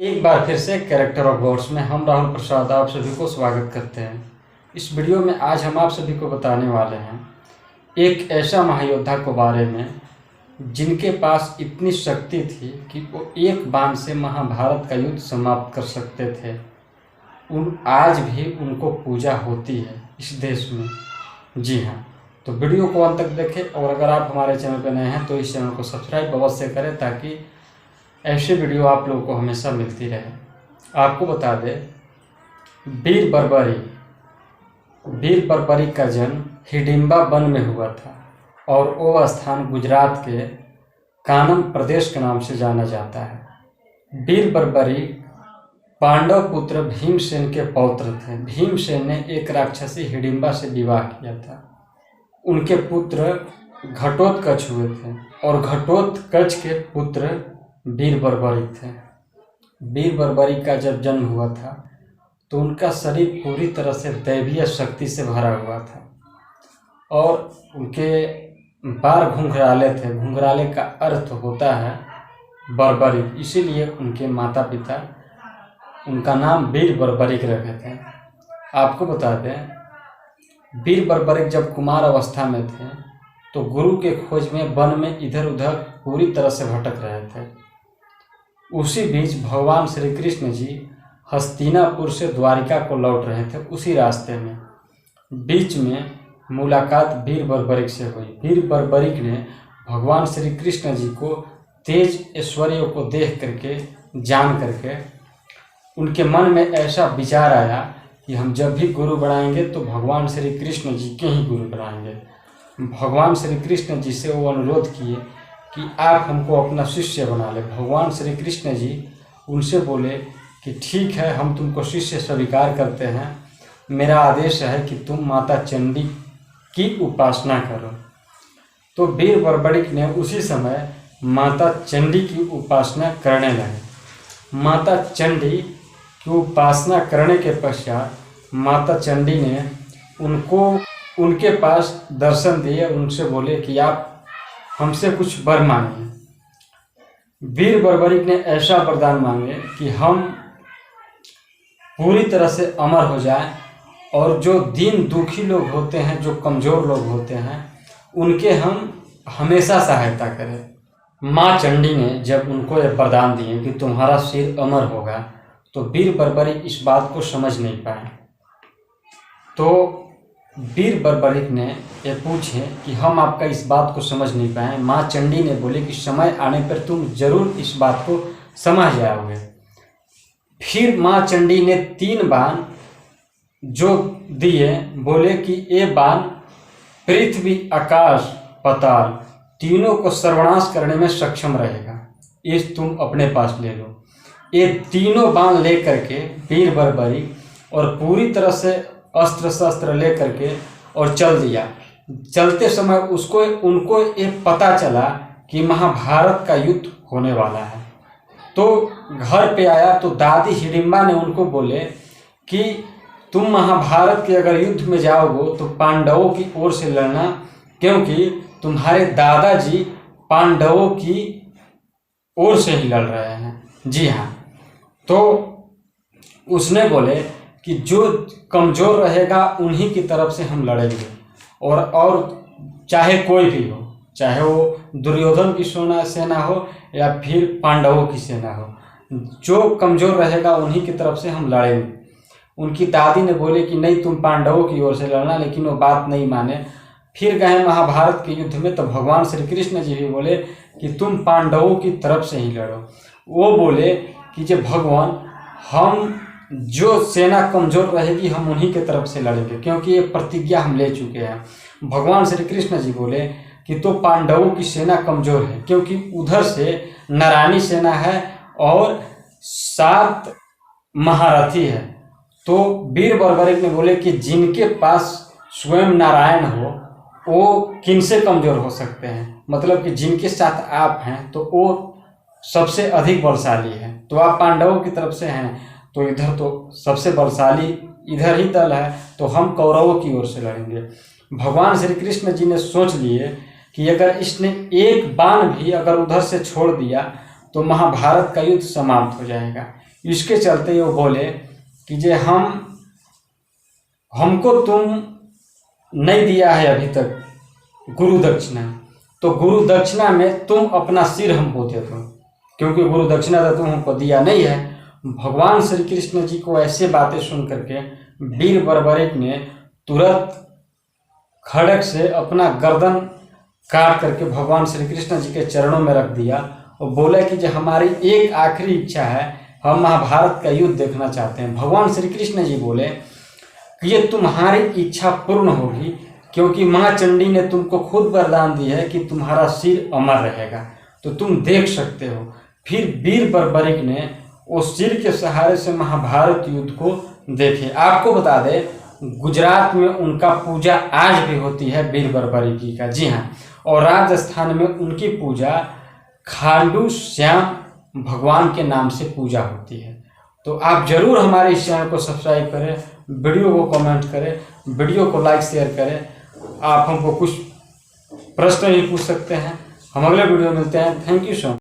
एक बार फिर से कैरेक्टर ऑफ गॉड्स में हम राहुल प्रसाद आप सभी को स्वागत करते हैं। इस वीडियो में आज हम आप सभी को बताने वाले हैं एक ऐसा महायोद्धा के बारे में जिनके पास इतनी शक्ति थी कि वो एक बाण से महाभारत का युद्ध समाप्त कर सकते थे। आज भी उनको पूजा होती है इस देश में। जी हाँ, तो वीडियो को अंत तक देखें और अगर आप हमारे चैनल पर नए हैं तो इस चैनल को सब्सक्राइब अवश्य करें ताकि ऐसे वीडियो आप लोगों को हमेशा मिलती रहे। आपको बता दें, वीर बर्बरी का जन्म हिडिंबा वन में हुआ था और वो स्थान गुजरात के कानम प्रदेश के नाम से जाना जाता है। वीर बर्बरी पांडव पुत्र भीमसेन के पौत्र थे। भीमसेन ने एक राक्षसी हिडिंबा से विवाह किया था। उनके पुत्र घटोत्कच हुए थे और घटोत्कच के पुत्र वीर बर्बरी थे। वीर बर्बरी का जब जन्म हुआ था तो उनका शरीर पूरी तरह से दैवीय शक्ति से भरा हुआ था और उनके बाल घुंघराले थे। घुंघराले का अर्थ होता है बर्बरी, इसीलिए उनके माता पिता उनका नाम वीर बर्बरिक रखे थे। आपको बता दें, वीर बर्बरिक जब कुमार अवस्था में थे तो गुरु के खोज में वन में इधर उधर पूरी तरह से भटक रहे थे। उसी बीच भगवान श्री कृष्ण जी हस्तिनापुर से द्वारिका को लौट रहे थे। उसी रास्ते में बीच में मुलाकात वीर बर्बरिक से हुई। वीर बर्बरिक ने भगवान श्री कृष्ण जी को तेज ऐश्वर्य को देख करके जान करके उनके मन में ऐसा विचार आया कि हम जब भी गुरु बनाएंगे तो भगवान श्री कृष्ण जी के ही गुरु बनाएंगे। भगवान श्री कृष्ण जी से वो अनुरोध किए कि आप हमको अपना शिष्य बना ले। भगवान श्री कृष्ण जी उनसे बोले कि ठीक है, हम तुमको शिष्य स्वीकार करते हैं। मेरा आदेश है कि तुम माता चंडी की उपासना करो। तो वीर बर्बरिक ने उसी समय माता चंडी की उपासना करने लगे। माता चंडी की उपासना करने के पश्चात माता चंडी ने उनको उनके पास दर्शन दिए। उनसे बोले कि आप हमसे कुछ वर मांगे। वीर बर्बरिक ने ऐसा वरदान मांगे कि हम पूरी तरह से अमर हो जाएं और जो दीन दुखी लोग होते हैं, जो कमज़ोर लोग होते हैं, उनके हम हमेशा सहायता करें। माँ चंडी ने जब उनको ये वरदान दिए कि तुम्हारा सिर अमर होगा तो वीर बर्बरिक इस बात को समझ नहीं पाए। तो वीर बर्बरिक ने ये पूछे कि हम आपका इस बात को समझ नहीं पाए। माँ चंडी ने बोले कि समय आने पर तुम जरूर इस बात को समझ जाओगे। फिर माँ चंडी ने 3 बाण जो दिए, बोले कि ये बाण पृथ्वी आकाश पाताल तीनों को सर्वनाश करने में सक्षम रहेगा, ये तुम अपने पास ले लो। ये तीनों बाण ले करके वीर बर्बरिक और पूरी तरह से अस्त्र शस्त्र ले करके और चल दिया। चलते समय उनको ये पता चला कि महाभारत का युद्ध होने वाला है। तो घर पे आया तो दादी हिडिंबा ने उनको बोले कि तुम महाभारत के अगर युद्ध में जाओगे तो पांडवों की ओर से लड़ना, क्योंकि तुम्हारे दादाजी पांडवों की ओर से ही लड़ रहे हैं। जी हाँ, तो उसने बोले कि जो कमज़ोर रहेगा उन्हीं की तरफ से हम लड़ेंगे और चाहे कोई भी हो, चाहे वो दुर्योधन की सेना हो या फिर पांडवों की सेना हो, जो कमज़ोर रहेगा उन्हीं की तरफ से हम लड़ेंगे। उनकी दादी ने बोले कि नहीं, तुम पांडवों की ओर से लड़ना, लेकिन वो बात नहीं माने। फिर गए महाभारत के युद्ध में तो भगवान श्री कृष्ण जी भी बोले कि तुम पांडवों की तरफ से ही लड़ो। वो बोले कि जब भगवान, हम जो सेना कमज़ोर रहेगी हम उन्हीं के तरफ से लड़ेंगे, क्योंकि ये प्रतिज्ञा हम ले चुके हैं। भगवान श्री कृष्ण जी बोले कि तो पांडवों की सेना कमज़ोर है, क्योंकि उधर से नारायणी सेना है और 7 महारथी है। तो वीर बर्बरिक ने बोले कि जिनके पास स्वयं नारायण हो वो किनसे कमज़ोर हो सकते हैं, मतलब कि जिनके साथ आप हैं तो वो सबसे अधिक बलशाली है। तो आप पांडवों की तरफ से हैं तो इधर तो सबसे बलशाली इधर ही दल है, तो हम कौरवों की ओर से लड़ेंगे। भगवान श्री कृष्ण जी ने सोच लिए कि अगर इसने एक बाण भी अगर उधर से छोड़ दिया तो महाभारत का युद्ध समाप्त हो जाएगा। इसके चलते वो बोले कि जे हमको तुम नहीं दिया है अभी तक गुरु दक्षिणा, तो गुरु दक्षिणा में तुम अपना सिर हमको दे दो, क्योंकि गुरु दक्षिणा तो तुम हमको दिया नहीं है। भगवान श्री कृष्ण जी को ऐसे बातें सुन करके वीर बर्बरिक ने तुरंत खड़ग से अपना गर्दन काट करके भगवान श्री कृष्ण जी के चरणों में रख दिया और बोला कि जो हमारी एक आखिरी इच्छा है, हम महाभारत का युद्ध देखना चाहते हैं। भगवान श्री कृष्ण जी बोले कि ये तुम्हारी इच्छा पूर्ण होगी, क्योंकि माँ चंडी ने तुमको खुद वरदान दी है कि तुम्हारा सिर अमर रहेगा, तो तुम देख सकते हो। फिर वीर बर्बरिक ने उस सिर के सहारे से महाभारत युद्ध को देखे। आपको बता दें, गुजरात में उनका पूजा आज भी होती है वीर बर्बरिकी का, जी हाँ। और राजस्थान में उनकी पूजा खांडू श्याम भगवान के नाम से पूजा होती है। तो आप जरूर हमारे इस चैनल को सब्सक्राइब करें, वीडियो को कमेंट करें, वीडियो को लाइक शेयर करें। आप हमको कुछ प्रश्न भी पूछ सकते हैं। हम अगले वीडियो में मिलते हैं। Thank you so much.